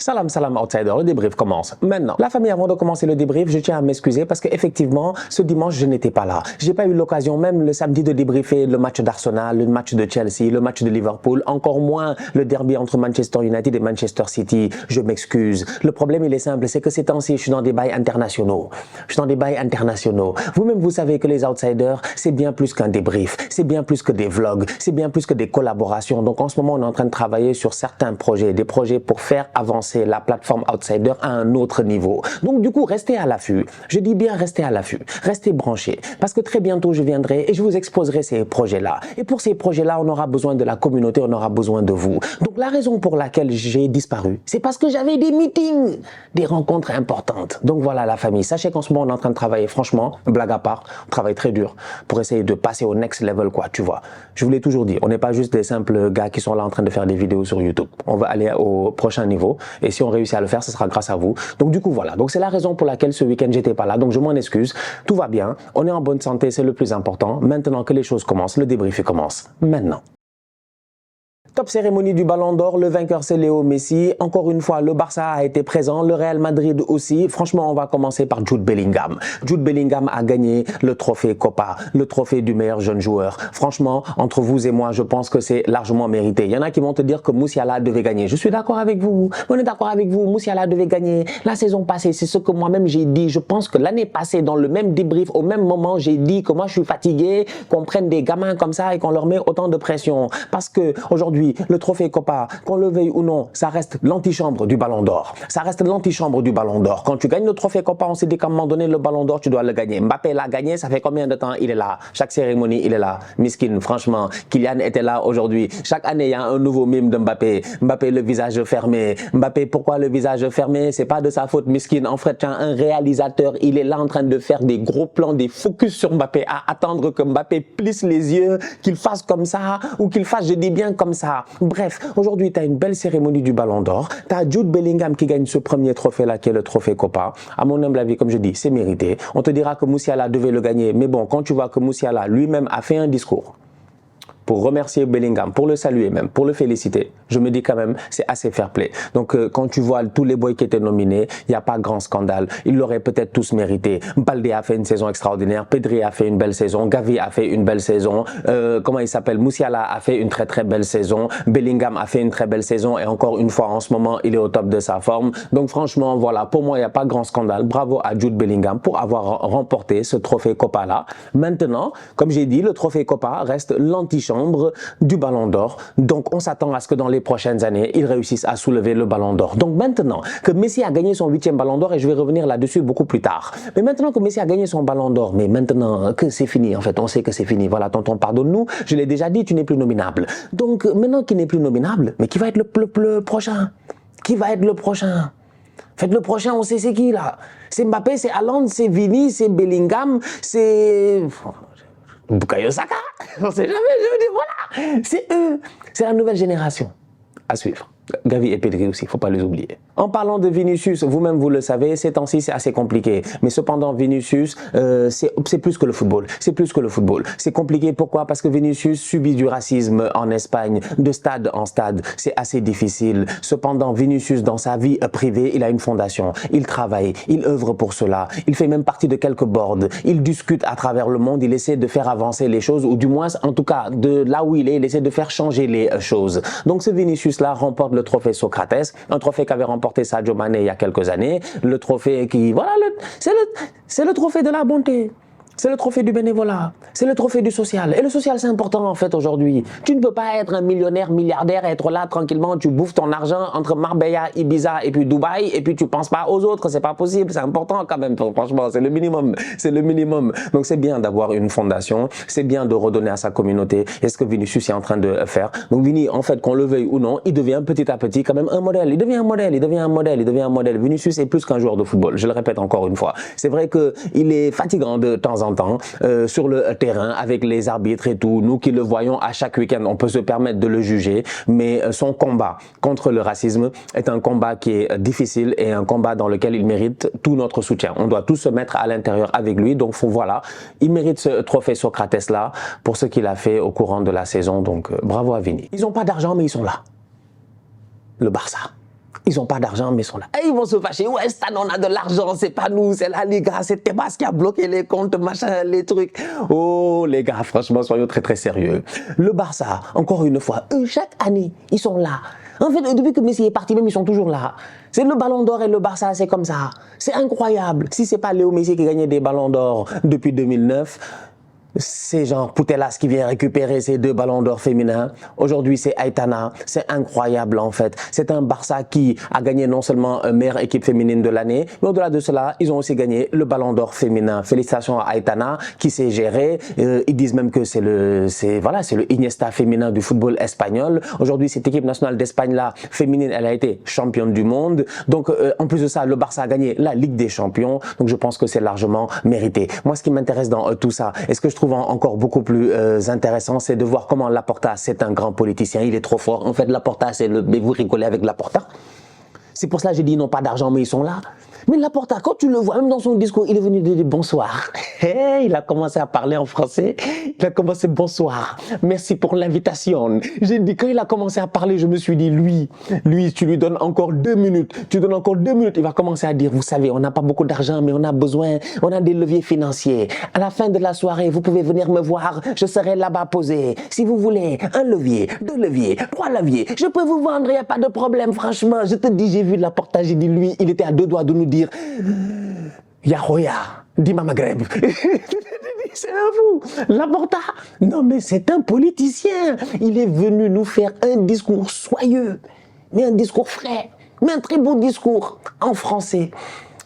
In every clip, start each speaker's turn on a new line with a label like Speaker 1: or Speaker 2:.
Speaker 1: Salam salam outsider, le débrief commence maintenant. La famille, avant de commencer le débrief, je tiens à m'excuser parce qu'effectivement, ce dimanche, je n'étais pas là. J'ai pas eu l'occasion même le samedi de débriefer le match d'Arsenal, le match de Chelsea, le match de Liverpool, encore moins le derby entre Manchester United et Manchester City. Je m'excuse. Le problème, il est simple, c'est que ces temps-ci, je suis dans des bails internationaux. Je suis dans des bails internationaux. Vous-même, vous savez que les outsiders, c'est bien plus qu'un débrief, c'est bien plus que des vlogs, c'est bien plus que des collaborations. Donc en ce moment, on est en train de travailler sur certains projets, des projets pour faire avancer la plateforme Outsider à un autre niveau. Donc du coup, restez à l'affût. Je dis bien restez à l'affût, restez branchés. Parce que très bientôt, je viendrai et je vous exposerai ces projets-là. Et pour ces projets-là, on aura besoin de la communauté, on aura besoin de vous. Donc la raison pour laquelle j'ai disparu, c'est parce que j'avais des meetings, des rencontres importantes. Donc voilà la famille. Sachez qu'en ce moment, on est en train de travailler, franchement, blague à part, on travaille très dur pour essayer de passer au next level, quoi, tu vois. Je vous l'ai toujours dit, on n'est pas juste des simples gars qui sont là en train de faire des vidéos sur YouTube. On va aller au prochain niveau. Et si on réussit à le faire, ce sera grâce à vous. Donc du coup, voilà. Donc c'est la raison pour laquelle ce week-end, j'étais pas là. Donc je m'en excuse. Tout va bien. On est en bonne santé, c'est le plus important. Maintenant que les choses commencent, le débrief commence. Maintenant. Top cérémonie du Ballon d'Or, le vainqueur c'est Léo Messi. Encore une fois, le Barça a été présent, le Real Madrid aussi. Franchement, on va commencer par Jude Bellingham. Jude Bellingham a gagné le trophée Copa, le trophée du meilleur jeune joueur. Franchement, entre vous et moi, je pense que c'est largement mérité. Il y en a qui vont te dire que Musiala devait gagner. Je suis d'accord avec vous. On est d'accord avec vous. Musiala devait gagner. La saison passée, c'est ce que moi-même j'ai dit. Je pense que l'année passée, dans le même débrief, au même moment, j'ai dit que moi je suis fatigué, qu'on prenne des gamins comme ça et qu'on leur met autant de pression. Parce que aujourd'hui, le trophée Copa, qu'on le veuille ou non, ça reste l'antichambre du Ballon d'Or. Ça reste l'antichambre du Ballon d'Or. Quand tu gagnes le trophée Copa, on s'est dit qu'à un moment donné, le Ballon d'Or, tu dois le gagner. Mbappé l'a gagné, ça fait combien de temps il est là? Chaque cérémonie, il est là. Miskin, franchement. Kylian était là aujourd'hui. Chaque année, il y a un nouveau mime de Mbappé. Mbappé, le visage fermé. Mbappé, pourquoi le visage fermé? C'est pas de sa faute, Miskin. En fait, tu as un réalisateur, il est là en train de faire des gros plans, des focus sur Mbappé, à attendre que Mbappé plisse les yeux, qu'il fasse comme ça, ou qu'il fasse, je dis bien, comme ça. Bref, aujourd'hui, tu as une belle cérémonie du Ballon d'Or. Tu as Jude Bellingham qui gagne ce premier trophée-là, qui est le trophée Copa. À mon humble avis, comme je dis, c'est mérité. On te dira que Musiala devait le gagner. Mais bon, quand tu vois que Musiala lui-même a fait un discours pour remercier Bellingham, pour le saluer même, pour le féliciter, je me dis quand même, c'est assez fair play. Donc quand tu vois tous les boys qui étaient nominés, il n'y a pas grand scandale. Ils l'auraient peut-être tous mérité. Balde a fait une saison extraordinaire, Pedri a fait une belle saison, Gavi a fait une belle saison, comment il s'appelle, Musiala a fait une très très belle saison, Bellingham a fait une très belle saison et encore une fois en ce moment, il est au top de sa forme. Donc franchement, voilà, pour moi, il n'y a pas grand scandale. Bravo à Jude Bellingham pour avoir remporté ce trophée Copa-là. Maintenant, comme j'ai dit, le trophée Copa reste l'antichambre du Ballon d'Or. Donc on s'attend à ce que dans les prochaines années, ils réussissent à soulever le Ballon d'Or. Donc maintenant que Messi a gagné son 8e Ballon d'Or, et je vais revenir là-dessus beaucoup plus tard, mais maintenant que Messi a gagné son Ballon d'Or, mais maintenant que c'est fini, en fait, on sait que c'est fini. Voilà, tonton, pardonne-nous, je l'ai déjà dit, tu n'es plus nominable. Donc maintenant qu'il n'est plus nominable, mais qui va être le prochain? Qui va être le prochain? Faites le prochain, on sait c'est qui là? C'est Mbappé, c'est Haaland, c'est Vini, c'est Bellingham, c'est Bukayo Saka, on sait jamais, je veux dire, voilà, c'est eux, c'est la nouvelle génération à suivre. Gavi et Pedri aussi, il ne faut pas les oublier. En parlant de Vinicius, vous-même vous le savez, ces temps-ci c'est assez compliqué. Mais cependant Vinicius, c'est plus que le football. C'est plus que le football. C'est compliqué, pourquoi? Parce que Vinicius subit du racisme en Espagne, de stade en stade. C'est assez difficile. Cependant Vinicius, dans sa vie privée, il a une fondation. Il travaille, il œuvre pour cela. Il fait même partie de quelques boards. Il discute à travers le monde, il essaie de faire avancer les choses, ou du moins, en tout cas, de là où il essaie de faire changer les choses. Donc ce Vinicius-là remporte le trophée Socrates, un trophée qu'avait remporté Sadio Mané il y a quelques années, le trophée qui, voilà, c'est le trophée de la bonté. C'est le trophée du bénévolat, c'est le trophée du social. Et le social, c'est important en fait aujourd'hui. Tu ne peux pas être un millionnaire, milliardaire, être là tranquillement, tu bouffes ton argent entre Marbella, Ibiza et puis Dubaï et puis tu penses pas aux autres, c'est pas possible, c'est important quand même, franchement, c'est le minimum, c'est le minimum. Donc c'est bien d'avoir une fondation, c'est bien de redonner à sa communauté. Et ce que Vinicius est en train de faire. Donc Vini, en fait, qu'on le veuille ou non, il devient petit à petit quand même un modèle, il devient un modèle, il devient un modèle, il devient un modèle. Vinicius est plus qu'un joueur de football, je le répète encore une fois. C'est vrai qu'il est fatigant de temps en temps sur le terrain avec les arbitres et tout. Nous qui le voyons à chaque week-end, on peut se permettre de le juger, mais son combat contre le racisme est un combat qui est difficile et un combat dans lequel il mérite tout notre soutien. On doit tous se mettre à l'intérieur avec lui, donc voilà, il mérite ce trophée Socrates là pour ce qu'il a fait au courant de la saison, donc bravo à Vini. Ils n'ont pas d'argent mais ils sont là. Le Barça. Ils n'ont pas d'argent, mais ils sont là. Et ils vont se fâcher. Ouais, Stan, on a de l'argent, c'est pas nous, c'est la Liga, c'est Tebas qui a bloqué les comptes, machin, les trucs. Oh, les gars, franchement, soyons très, très sérieux. Le Barça, encore une fois, eux, chaque année, ils sont là. En fait, depuis que Messi est parti, même, ils sont toujours là. C'est le Ballon d'Or et le Barça, c'est comme ça. C'est incroyable. Si c'est pas Léo Messi qui gagnait des Ballons d'Or depuis 2009, c'est genre Putellas qui vient récupérer ces 2 ballons d'or féminins. Aujourd'hui, c'est Aitana. C'est incroyable, en fait. C'est un Barça qui a gagné non seulement meilleure équipe féminine de l'année, mais au-delà de cela, ils ont aussi gagné le ballon d'or féminin. Félicitations à Aitana qui s'est géré. Ils disent même que c'est le Iniesta féminin du football espagnol. Aujourd'hui, cette équipe nationale d'Espagne-là, féminine, elle a été championne du monde. Donc, en plus de ça, le Barça a gagné la Ligue des Champions. Donc, je pense que c'est largement mérité. Moi, ce qui m'intéresse dans tout ça, et ce que je trouve encore beaucoup plus intéressant, c'est de voir comment Laporta, c'est un grand politicien, il est trop fort. En fait, Laporta, c'est le... Mais vous rigolez avec Laporta. C'est pour cela que j'ai dit, ils n'ont pas d'argent, mais ils sont là. Mais Laporta, quand tu le vois, même dans son discours, il est venu dire bonsoir. Hey, il a commencé à parler en français. Il a commencé bonsoir. Merci pour l'invitation. J'ai dit, quand il a commencé à parler, je me suis dit, lui, tu lui donnes encore 2 minutes. Tu donnes encore 2 minutes. Il va commencer à dire, vous savez, on n'a pas beaucoup d'argent, mais on a besoin, on a des leviers financiers. À la fin de la soirée, vous pouvez venir me voir. Je serai là-bas posé. Si vous voulez, 1 levier, 2 leviers, 3 leviers. Je peux vous vendre, il n'y a pas de problème, franchement. Je te dis, j'ai vu Laporta, j'ai dit, lui, il était à 2 doigts de nous dire, Yahoya, Dima Maghreb. C'est un fou. Laporta, non mais c'est un politicien. Il est venu nous faire un discours soyeux, mais un discours frais, mais un très beau discours en français.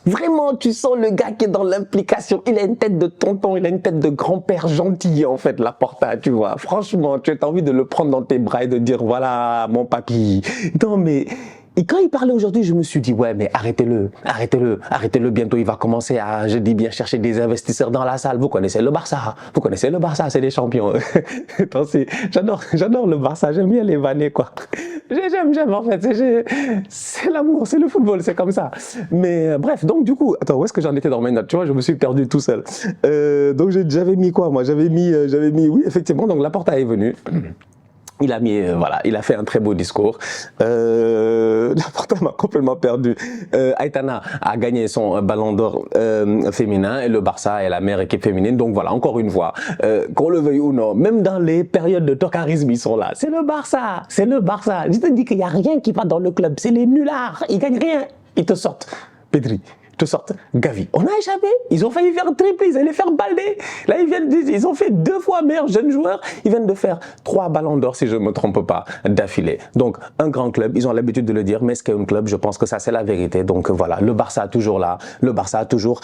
Speaker 1: Vraiment, tu sens le gars qui est dans l'implication. Il a une tête de tonton, il a une tête de grand-père gentil, en fait, Laporta, tu vois. Franchement, tu as envie de le prendre dans tes bras et de dire, voilà, mon papy. Non mais... Et quand il parlait aujourd'hui, je me suis dit, ouais, mais arrêtez-le, bientôt il va commencer à, je dis bien, chercher des investisseurs dans la salle. Vous connaissez le Barça, c'est des champions. J'adore le Barça, j'aime bien les vanner, quoi. J'aime, en fait, c'est l'amour, c'est le football, c'est comme ça. Mais bref, donc du coup, attends, où est-ce que j'en étais dans mes notes? Tu vois, je me suis perdu tout seul. Donc j'avais mis quoi, moi? J'avais mis, oui, effectivement, donc Laporta est venu. Il a mis, voilà, il a fait un très beau discours. Laporta m'a complètement perdu. Aitana a gagné son ballon d'or féminin et le Barça est la meilleure équipe féminine. Donc voilà, encore une fois, qu'on le veuille ou non, même dans les périodes de tocarisme, ils sont là. C'est le Barça, c'est le Barça. Je te dis qu'il n'y a rien qui va dans le club. C'est les nullards. Ils gagnent rien. Ils te sortent. Pedri. Te sortent Gavi. On a échappé. Ils ont failli faire un triplé. Ils allaient faire Baldé. Là, ils ont fait 2 fois meilleur jeune joueur. Ils viennent de faire 3 ballons d'or, si je ne me trompe pas, d'affilée. Donc, un grand club. Ils ont l'habitude de le dire, mais ce qu'est un club, je pense que ça, c'est la vérité. Donc, voilà. Le Barça toujours là. Le Barça toujours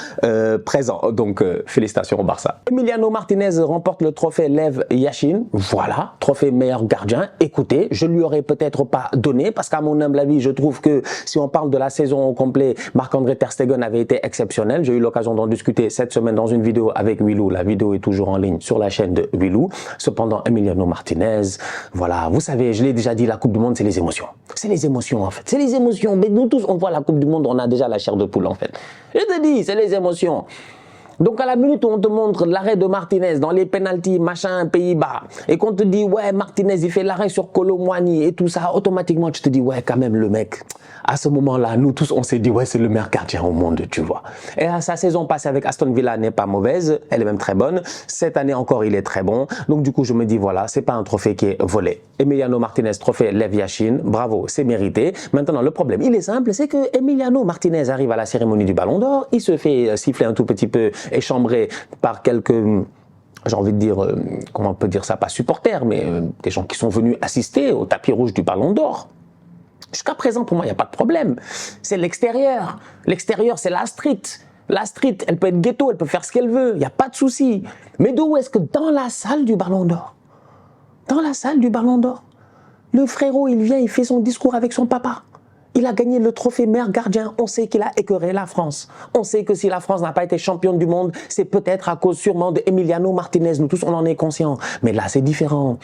Speaker 1: présent. Donc, félicitations au Barça. Emiliano Martinez remporte le trophée Lev Yashin. Voilà. Trophée meilleur gardien. Écoutez, je lui aurais peut-être pas donné parce qu'à mon humble avis, je trouve que si on parle de la saison au complet, Marc-André Ter Stegen avait été exceptionnel. J'ai eu l'occasion d'en discuter cette semaine dans une vidéo avec Wilou. La vidéo est toujours en ligne sur la chaîne de Wilou. Cependant, Emiliano Martinez, voilà, vous savez, je l'ai déjà dit, la Coupe du Monde, c'est les émotions. C'est les émotions, en fait. C'est les émotions. Mais nous tous, on voit la Coupe du Monde, on a déjà la chair de poule, en fait. Je te dis, c'est les émotions. Donc à la minute où on te montre l'arrêt de Martinez dans les pénaltys, machin, Pays-Bas, et qu'on te dit, ouais, Martinez, il fait l'arrêt sur Kolo Muani et tout ça, automatiquement, tu te dis, ouais, quand même, le mec, à ce moment-là, nous tous, on s'est dit, ouais, c'est le meilleur gardien au monde, tu vois. Et sa saison passée avec Aston Villa n'est pas mauvaise, elle est même très bonne. Cette année encore, il est très bon. Donc du coup, je me dis, voilà, c'est pas un trophée qui est volé. Emiliano Martinez, trophée Lev Yashin, bravo, c'est mérité. Maintenant, le problème, il est simple, c'est que Emiliano Martinez arrive à la cérémonie du Ballon d'Or, il se fait siffler un tout petit peu, échambré par quelques, j'ai envie de dire, comment on peut dire ça, pas supporters, mais des gens qui sont venus assister au tapis rouge du Ballon d'Or. Jusqu'à présent, pour moi, il n'y a pas de problème. C'est l'extérieur. L'extérieur, c'est la street. La street, elle peut être ghetto, elle peut faire ce qu'elle veut, il n'y a pas de souci. Mais d'où est-ce que dans la salle du Ballon d'Or, le frérot, il vient, il fait son discours avec son papa. Il a gagné le trophée meilleur gardien. On sait qu'il a écœuré la France. On sait que si la France n'a pas été championne du monde, c'est peut-être à cause sûrement de Emiliano Martinez. Nous tous, on en est conscients. Mais là, c'est différent.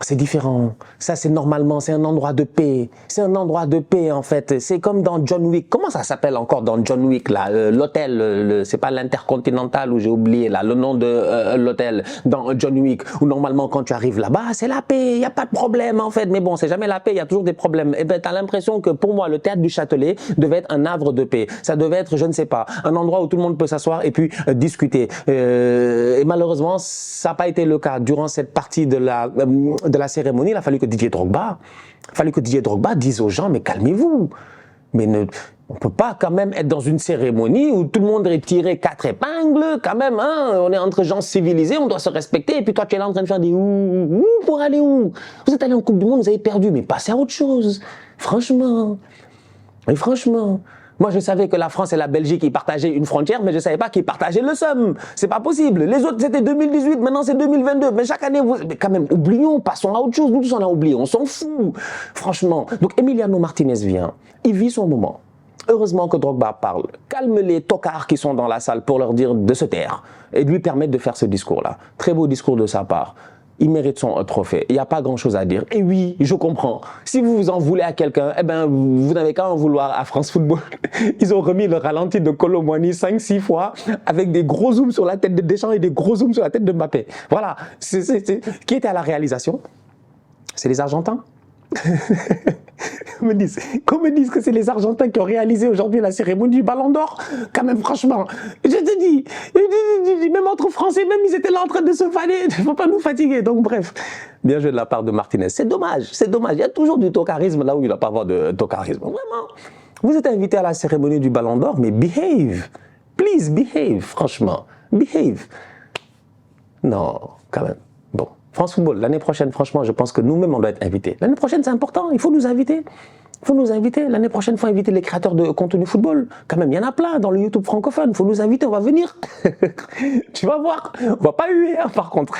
Speaker 1: C'est différent. Ça, c'est normalement, c'est un endroit de paix. C'est un endroit de paix, en fait. C'est comme dans John Wick. Comment ça s'appelle encore dans John Wick, là? L'hôtel, c'est pas l'Intercontinental où j'ai oublié, là, le nom de l'hôtel dans John Wick, où normalement, quand tu arrives là-bas, c'est la paix. Il n'y a pas de problème, en fait. Mais bon, c'est jamais la paix. Il y a toujours des problèmes. Et ben, t'as l'impression que pour moi, le théâtre du Châtelet devait être un havre de paix. Ça devait être, je ne sais pas, un endroit où tout le monde peut s'asseoir et puis discuter. Et malheureusement, ça n'a pas été le cas durant cette partie de la cérémonie. Il a fallu que Didier Drogba dise aux gens, mais calmez-vous. Mais on ne peut pas quand même être dans une cérémonie où tout le monde est tiré 4 épingles, quand même, hein, on est entre gens civilisés, on doit se respecter, et puis toi tu es là en train de faire des ouh pour aller où? Vous êtes allé en Coupe du Monde, vous avez perdu, mais passez à autre chose. Franchement. Mais franchement. Moi, je savais que la France et la Belgique, ils partageaient une frontière, mais je ne savais pas qu'ils partageaient le somme. C'est pas possible. Les autres, c'était 2018, maintenant c'est 2022. Mais chaque année, mais quand même, oublions, passons à autre chose. Nous tous, on a oublié, on s'en fout. Franchement. Donc, Emiliano Martinez vient. Il vit son moment. Heureusement que Drogba parle. Calme les tocards qui sont dans la salle pour leur dire de se taire et de lui permettre de faire ce discours-là. Très beau discours de sa part. Il mérite son trophée. Il n'y a pas grand-chose à dire. Et oui, je comprends. Si vous vous en voulez à quelqu'un, eh ben, vous n'avez qu'à en vouloir à France Football. Ils ont remis le ralenti de Kolo Muani 5-6 fois avec des gros zooms sur la tête de Deschamps et des gros zooms sur la tête de Mbappé. Voilà. Qui était à la réalisation? C'est les Argentins. Qu'on me dise que c'est les Argentins qui ont réalisé aujourd'hui la cérémonie du Ballon d'Or. Quand même, franchement, je te dis, même entre Français, même ils étaient là en train de se faner. Il ne faut pas nous fatiguer. Donc bref, bien joué de la part de Martinez. C'est dommage, c'est dommage. Il y a toujours du tocarisme là où il ne doit pas avoir de tocarisme. Vraiment. Vous êtes invité à la cérémonie du Ballon d'Or, mais behave. Please behave, franchement. Behave. Non, quand même. Bon. France Football, l'année prochaine, franchement, je pense que nous-mêmes, on doit être invités. L'année prochaine, c'est important, il faut nous inviter. Il faut nous inviter. L'année prochaine, il faut inviter les créateurs de contenu football. Quand même, il y en a plein dans le YouTube francophone. Il faut nous inviter, on va venir. Tu vas voir. On va pas huer, hein, par contre.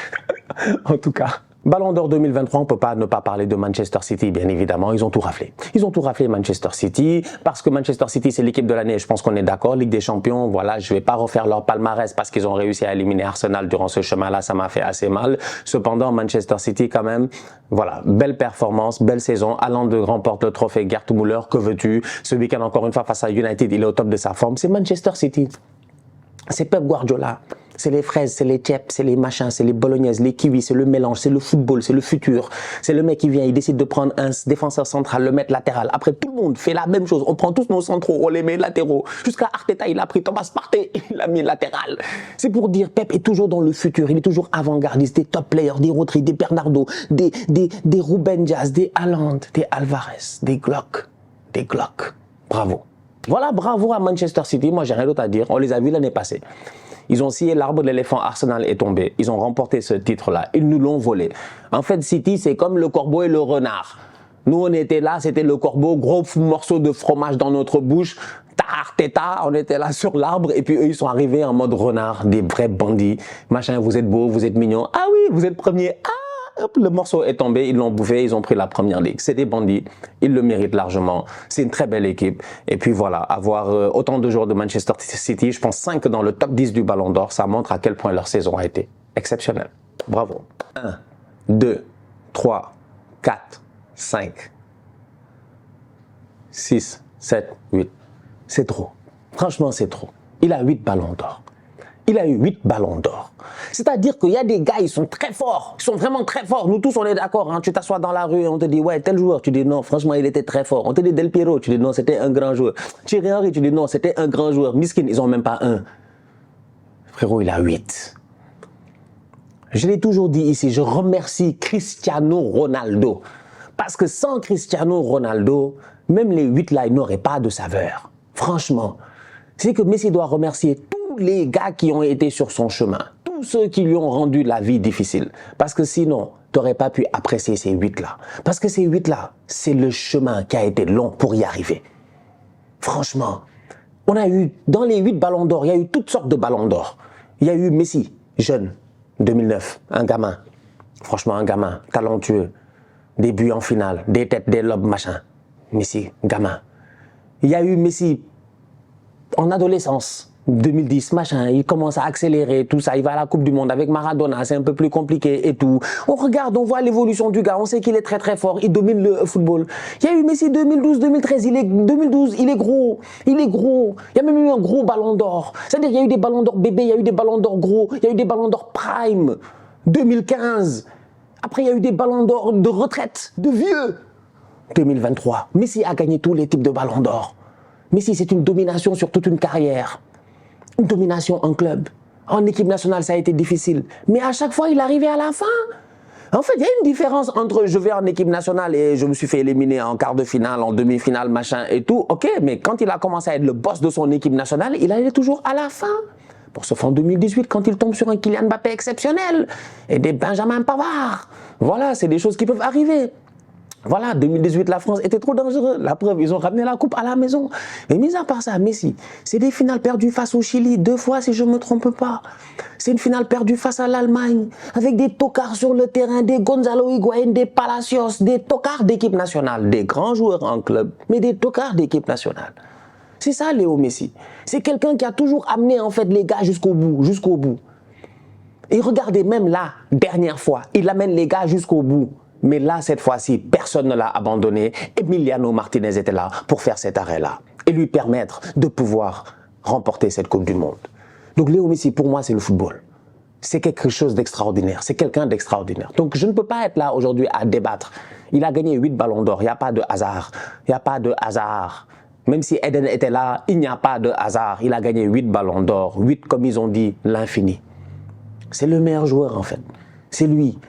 Speaker 1: En tout cas. Ballon d'Or 2023, on ne peut pas ne pas parler de Manchester City, bien évidemment. Ils ont tout raflé. Ils ont tout raflé, Manchester City, parce que Manchester City, c'est l'équipe de l'année. Je pense qu'on est d'accord. Ligue des Champions, voilà, je ne vais pas refaire leur palmarès parce qu'ils ont réussi à éliminer Arsenal durant ce chemin-là. Ça m'a fait assez mal. Cependant, Manchester City, quand même, voilà, belle performance, belle saison. Haaland remporte le trophée Gerd Müller. Que veux-tu? Ce week-end, encore une fois, face à United, il est au top de sa forme. C'est Manchester City. C'est Pep Guardiola. C'est les fraises, c'est les chips, c'est les machins, c'est les bolognaises, les kiwis, c'est le mélange, c'est le football, c'est le futur. C'est le mec qui vient, il décide de prendre un défenseur central, le mettre latéral. Après, tout le monde fait la même chose. On prend tous nos centraux, on les met latéraux. Jusqu'à Arteta, il a pris Thomas Partey, il l'a mis latéral. C'est pour dire, Pep est toujours dans le futur. Il est toujours avant-gardiste, des top players, des Rodri, des Bernardo, des Ruben Dias, des Haaland, des Alvarez, des Glock. Bravo. Voilà, bravo à Manchester City. Moi, j'ai rien d'autre à dire. On les a vus l'année passée. Ils ont scié l'arbre de l'éléphant, Arsenal est tombé. Ils ont remporté ce titre-là. Ils nous l'ont volé. En fait, City, c'est comme le corbeau et le renard. Nous, on était là, c'était le corbeau, gros morceau de fromage dans notre bouche. Arteta, on était là sur l'arbre. Et puis eux, ils sont arrivés en mode renard, des vrais bandits. Machin, vous êtes beaux, vous êtes mignons. Ah oui, vous êtes premiers. Ah! Hop, le morceau est tombé, ils l'ont bouffé, ils ont pris la première ligue. C'est des bandits, ils le méritent largement. C'est une très belle équipe. Et puis voilà, avoir autant de joueurs de Manchester City, je pense 5 dans le top 10 du Ballon d'Or, ça montre à quel point leur saison a été exceptionnelle. Bravo. 1, 2, 3, 4, 5, 6, 7, 8. C'est trop. Franchement, c'est trop. Il a 8 Ballons d'Or. Il a eu 8 Ballons d'Or. C'est-à-dire qu'il y a des gars, ils sont très forts. Ils sont vraiment très forts. Nous tous, on est d'accord. Hein. Tu t'assois dans la rue et on te dit, ouais, tel joueur. Tu dis non, franchement, il était très fort. On te dit Del Piero. Tu dis non, c'était un grand joueur. Thierry Henry, tu dis non, c'était un grand joueur. Miskin, ils n'ont même pas un. Frérot, il a 8. Je l'ai toujours dit ici, je remercie Cristiano Ronaldo. Parce que sans Cristiano Ronaldo, même les 8 là, ils n'auraient pas de saveur. Franchement. C'est que Messi doit remercier tous les gars qui ont été sur son chemin. Tous ceux qui lui ont rendu la vie difficile. Parce que sinon, tu n'aurais pas pu apprécier ces 8 là. Parce que ces 8 là, c'est le chemin qui a été long pour y arriver. Franchement, on a eu, dans les 8 ballons d'or, il y a eu toutes sortes de ballons d'or. Il y a eu Messi, jeune, 2009, un gamin. Franchement, un gamin, talentueux. Des buts en finale, des têtes, des lobes, machin. Messi, gamin. Il y a eu Messi en adolescence. 2010, machin, il commence à accélérer, tout ça, il va à la Coupe du Monde avec Maradona, c'est un peu plus compliqué et tout. On regarde, on voit l'évolution du gars, on sait qu'il est très très fort, il domine le football. Il y a eu Messi 2012, 2013, 2012, il est gros, il est gros. Il y a même eu un gros ballon d'or. C'est-à-dire qu'il y a eu des ballons d'or bébés, il y a eu des ballons d'or gros, il y a eu des ballons d'or prime, 2015. Après, il y a eu des ballons d'or de retraite, de vieux. 2023, Messi a gagné tous les types de ballons d'or. Messi, c'est une domination sur toute une carrière. Une domination en club. En équipe nationale, ça a été difficile. Mais à chaque fois, il arrivait à la fin. En fait, il y a une différence entre je vais en équipe nationale et je me suis fait éliminer en quart de finale, en demi-finale, machin et tout. Ok, mais quand il a commencé à être le boss de son équipe nationale, il allait toujours à la fin. Pour ce en 2018, quand il tombe sur un Kylian Mbappé exceptionnel et des Benjamin Pavard. Voilà, c'est des choses qui peuvent arriver. Voilà, 2018, la France était trop dangereuse. La preuve, ils ont ramené la coupe à la maison. Mais mis à part ça, Messi, c'est des finales perdues face au Chili, 2 fois si je ne me trompe pas. C'est une finale perdue face à l'Allemagne, avec des tocards sur le terrain, des Gonzalo Higuaín, des Palacios, des tocards d'équipe nationale, des grands joueurs en club, mais des tocards d'équipe nationale. C'est ça, Léo Messi. C'est quelqu'un qui a toujours amené en fait les gars jusqu'au bout, jusqu'au bout. Et regardez, même là, dernière fois, il amène les gars jusqu'au bout. Mais là, cette fois-ci, personne ne l'a abandonné. Emiliano Martinez était là pour faire cet arrêt-là et lui permettre de pouvoir remporter cette Coupe du Monde. Donc Léo Messi, pour moi, c'est le football. C'est quelque chose d'extraordinaire. C'est quelqu'un d'extraordinaire. Donc je ne peux pas être là aujourd'hui à débattre. Il a gagné 8 ballons d'or. Il n'y a pas de hasard. Il n'y a pas de hasard. Même si Eden était là, il n'y a pas de hasard. Il a gagné 8 ballons d'or. 8, comme ils ont dit, l'infini. C'est le meilleur joueur, en fait. C'est lui.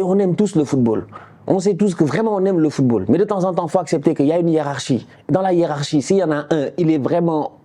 Speaker 1: On aime tous le football. On sait tous que vraiment on aime le football. Mais de temps en temps, il faut accepter qu'il y a une hiérarchie. Dans la hiérarchie, s'il y en a un, il est vraiment...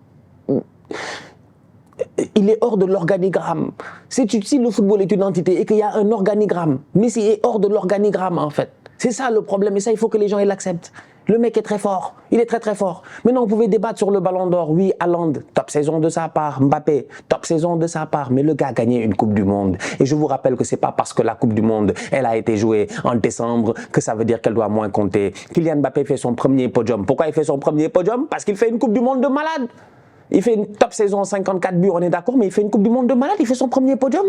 Speaker 1: Il est hors de l'organigramme. Si le football est une entité et qu'il y a un organigramme, Messi est hors de l'organigramme en fait. C'est ça le problème et ça, il faut que les gens l'acceptent. Le mec est très fort, il est très très fort. Maintenant, on pouvait débattre sur le ballon d'or. Oui, Haaland, top saison de sa part. Mbappé, top saison de sa part. Mais le gars a gagné une Coupe du Monde. Et je vous rappelle que c'est pas parce que la Coupe du Monde, elle a été jouée en décembre que ça veut dire qu'elle doit moins compter. Kylian Mbappé fait son premier podium. Pourquoi il fait son premier podium? Parce qu'il fait une Coupe du Monde de malade. Il fait une top saison, 54 buts, on est d'accord, mais il fait une Coupe du Monde de malade. Il fait son premier podium.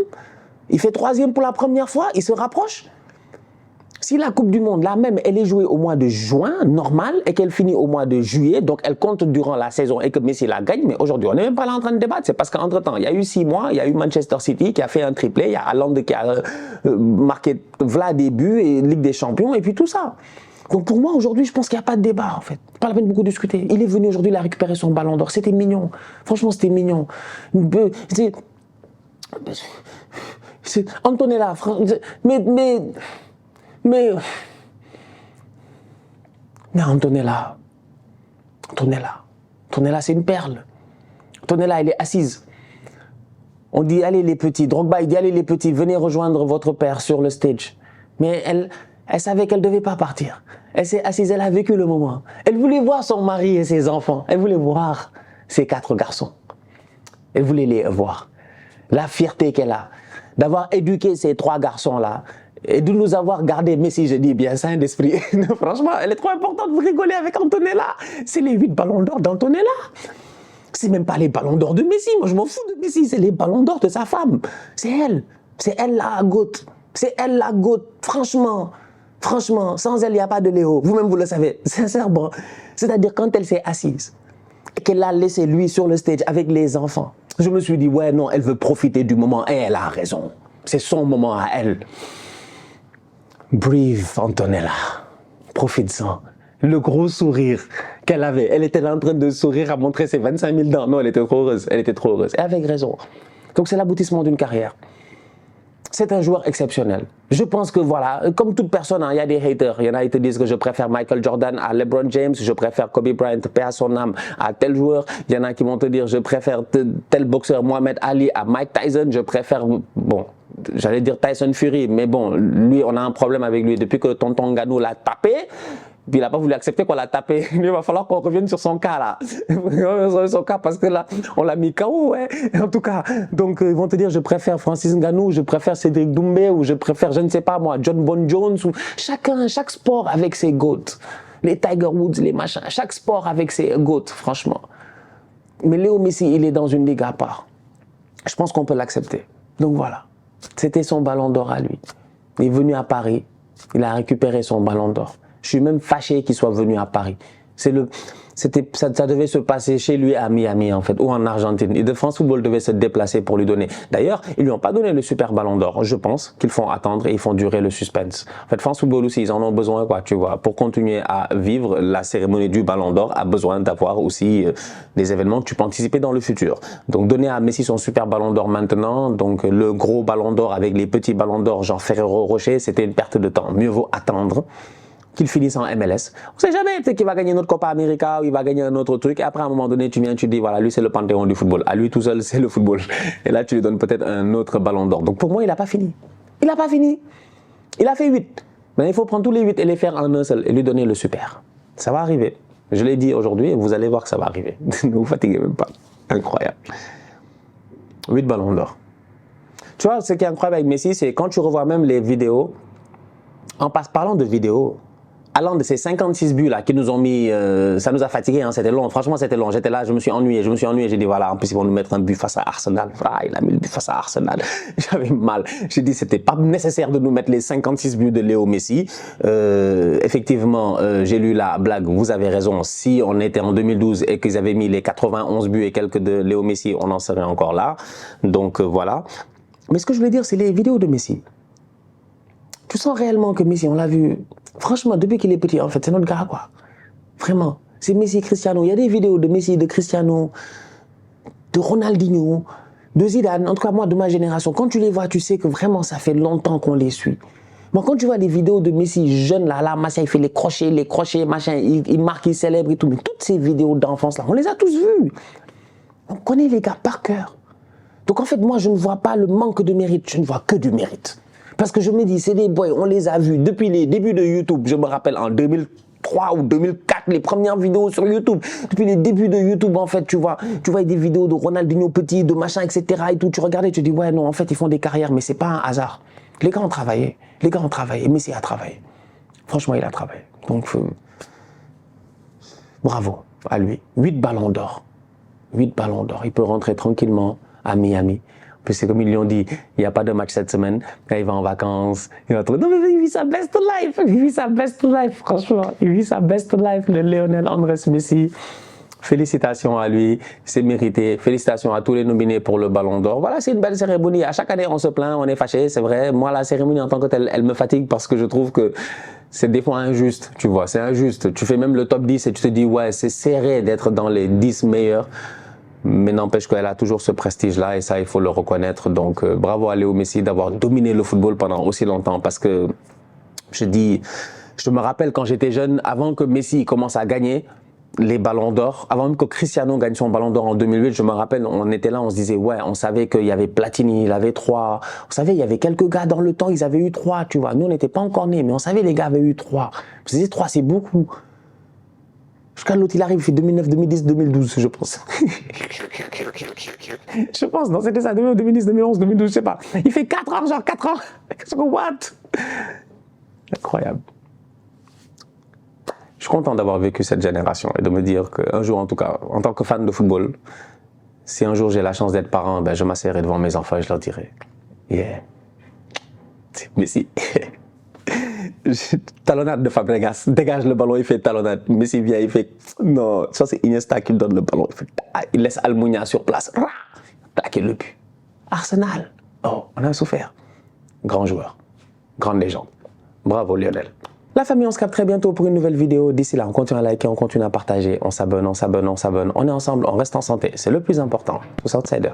Speaker 1: Il fait 3e pour la première fois. Il se rapproche. Si la Coupe du Monde, là même, elle est jouée au mois de juin, normal, et qu'elle finit au mois de juillet, donc elle compte durant la saison et que Messi la gagne, mais aujourd'hui, on n'est même pas là en train de débattre. C'est parce qu'entre-temps, il y a eu 6 mois, il y a eu Manchester City qui a fait un triplé, il y a Haaland qui a marqué Vlad des buts et Ligue des Champions, et puis tout ça. Donc pour moi, aujourd'hui, je pense qu'il n'y a pas de débat, en fait. Pas la peine de beaucoup discuter. Il est venu aujourd'hui, il a récupéré son ballon d'or. C'était mignon. Franchement, c'était mignon. Antonella, mais Antonella, c'est une perle. Antonella, elle est assise. On dit, allez les petits, Drogba, il dit, allez les petits, venez rejoindre votre père sur le stage. Mais elle savait qu'elle ne devait pas partir. Elle s'est assise, elle a vécu le moment. Elle voulait voir son mari et ses enfants. Elle voulait voir ses 4 garçons. Elle voulait les voir. La fierté qu'elle a d'avoir éduqué ces 3 garçons-là et de nous avoir gardé Messi, je dis bien, saint d'esprit. Franchement, elle est trop importante, vous rigolez avec Antonella. C'est les 8 ballons d'or d'Antonella. C'est même pas les ballons d'or de Messi. Moi, je m'en fous de Messi. C'est les ballons d'or de sa femme. C'est elle. C'est elle la gote. C'est elle la gote. Franchement, sans elle, il n'y a pas de Léo. Vous-même, vous le savez. Sincèrement. C'est-à-dire, quand elle s'est assise et qu'elle l'a laissé, lui, sur le stage avec les enfants, je me suis dit, ouais, non, elle veut profiter du moment et elle a raison. C'est son moment à elle. Breathe, Antonella. Profite-en. Le gros sourire qu'elle avait. Elle était là en train de sourire, à montrer ses 25 000 dents. Non, elle était trop heureuse. Elle était trop heureuse. Et avec raison. Donc, c'est l'aboutissement d'une carrière. C'est un joueur exceptionnel. Je pense que voilà, comme toute personne, il y a des haters. Il y en a qui te disent que je préfère Michael Jordan à LeBron James, je préfère Kobe Bryant, paix à son âme, à tel joueur. Il y en a qui vont te dire je préfère tel boxeur Mohamed Ali à Mike Tyson, je préfère, bon, j'allais dire Tyson Fury, mais bon, lui, on a un problème avec lui. Depuis que tonton Ngannou l'a tapé, puis il n'a pas voulu accepter qu'on l'a tapé. Il va falloir qu'on revienne sur son cas là. Son cas parce que là, on l'a mis KO, ouais. En tout cas, donc ils vont te dire je préfère Francis Ngannou, je préfère Cédric Doumbé ou je préfère, je ne sais pas moi, John Bon Jones. Ou chaque sport avec ses GOAT. Les Tiger Woods, les machins. Chaque sport avec ses GOAT, franchement. Mais Léo Messi, il est dans une ligue à part. Je pense qu'on peut l'accepter. Donc voilà, c'était son ballon d'or à lui. Il est venu à Paris, il a récupéré son ballon d'or. Je suis même fâché qu'il soit venu à Paris. Ça devait se passer chez lui à Miami en fait, ou en Argentine. Et de France Football devait se déplacer pour lui donner. D'ailleurs, ils lui ont pas donné le super ballon d'or. Je pense qu'ils font attendre et ils font durer le suspense. En fait, France Football aussi, ils en ont besoin, quoi, tu vois. Pour continuer à vivre, la cérémonie du ballon d'or a besoin d'avoir aussi des événements que tu peux anticiper dans le futur. Donc, donner à Messi son super ballon d'or maintenant, donc le gros ballon d'or avec les petits ballons d'or, genre Ferrero Rocher, c'était une perte de temps. Mieux vaut attendre qu'il finisse en MLS. On ne sait jamais, peut-être qu'il va gagner notre Copa América ou il va gagner un autre truc. Et après, à un moment donné, tu viens, tu dis, voilà, lui, c'est le panthéon du football. À lui tout seul, c'est le football. Et là, tu lui donnes peut-être un autre ballon d'or. Donc, pour moi, il n'a pas fini. Il n'a pas fini. Il a fait 8. Mais il faut prendre tous les 8 et les faire en un seul et lui donner le super. Ça va arriver. Je l'ai dit aujourd'hui et vous allez voir que ça va arriver. Ne vous fatiguez même pas. Incroyable. 8 ballons d'or. Tu vois, ce qui est incroyable avec Messi, c'est quand tu revois même les vidéos, parlant de vidéos, allant de ces 56 buts là qui nous ont mis, ça nous a fatigués, hein, c'était long, franchement c'était long, j'étais là, je me suis ennuyé, j'ai dit voilà, en plus ils vont nous mettre un but face à Arsenal, voilà, il a mis le but face à Arsenal, j'avais mal, j'ai dit c'était pas nécessaire de nous mettre les 56 buts de Léo Messi, effectivement j'ai lu la blague, vous avez raison, si on était en 2012 et qu'ils avaient mis les 91 buts et quelques de Léo Messi, on en serait encore là, donc voilà, mais ce que je voulais dire c'est les vidéos de Messi. Tu sens réellement que Messi, on l'a vu, franchement, depuis qu'il est petit, en fait, c'est notre gars, quoi. Vraiment. C'est Messi, Cristiano. Il y a des vidéos de Messi, de Cristiano, de Ronaldinho, de Zidane. En tout cas, moi, de ma génération, quand tu les vois, tu sais que vraiment, ça fait longtemps qu'on les suit. Bon, quand tu vois les vidéos de Messi jeune, là, machin, il fait les crochets, machin, il marque, il célèbre et tout. Mais toutes ces vidéos d'enfance, là, on les a tous vues. On connaît les gars par cœur. Donc, en fait, moi, je ne vois pas le manque de mérite. Je ne vois que du mérite. Parce que je me dis, c'est des boys, on les a vus depuis les débuts de YouTube. Je me rappelle en 2003 ou 2004, les premières vidéos sur YouTube. Depuis les débuts de YouTube, en fait, tu vois des vidéos de Ronaldinho petit, de machin, etc. et tout. Tu regardes et tu dis, ouais, non, en fait, ils font des carrières, mais c'est pas un hasard. Les gars ont travaillé. Messi a travaillé. Franchement, il a travaillé. Donc, bravo à lui. 8 ballons d'or. 8 ballons d'or. Il peut rentrer tranquillement à Miami. C'est comme ils lui ont dit, il n'y a pas de match cette semaine, là il va en vacances, non mais il vit sa best life, franchement, il vit sa best life, le Lionel Andrés Messi. Félicitations à lui, c'est mérité, félicitations à tous les nominés pour le Ballon d'Or. Voilà, c'est une belle cérémonie, à chaque année on se plaint, on est fâché, c'est vrai, moi la cérémonie en tant que telle, elle me fatigue parce que je trouve que c'est des fois injuste, tu vois, c'est injuste, tu fais même le top 10 et tu te dis ouais, c'est serré d'être dans les 10 meilleurs. Mais n'empêche qu'elle a toujours ce prestige-là et ça, il faut le reconnaître. Donc, bravo à Léo Messi d'avoir dominé le football pendant aussi longtemps parce que, je me rappelle quand j'étais jeune, avant que Messi commence à gagner les ballons d'or, avant même que Cristiano gagne son ballon d'or en 2008, je me rappelle, on était là, on se disait, ouais, on savait qu'il y avait Platini, il avait 3. On savait, il y avait quelques gars dans le temps, ils avaient eu 3, tu vois. Nous, on n'était pas encore nés, mais on savait les gars avaient eu 3. Je me disais, 3, c'est beaucoup. Jusqu'à l'autre, il arrive, il fait 2009, 2010, 2012, je pense. Je pense, non, c'était ça, 2010, 2011, 2012, je sais pas. Il fait 4 ans, genre 4 ans. What? Incroyable. Je suis content d'avoir vécu cette génération et de me dire qu'un jour, en tout cas, en tant que fan de football, si un jour j'ai la chance d'être parent, ben, je m'asseoirai devant mes enfants et je leur dirai, yeah, Messi. Talonnade de Fabregas, dégage le ballon, il fait talonnade. Messi vient, il fait non, ça c'est Iniesta qui me donne le ballon. Il laisse Almunia sur place, claquer le but. Arsenal, oh, on a souffert. Grand joueur, grande légende. Bravo Lionel. La famille, on se capte très bientôt pour une nouvelle vidéo. D'ici là, on continue à liker, on continue à partager, on s'abonne. On est ensemble, on reste en santé. C'est le plus important. Tous outsiders.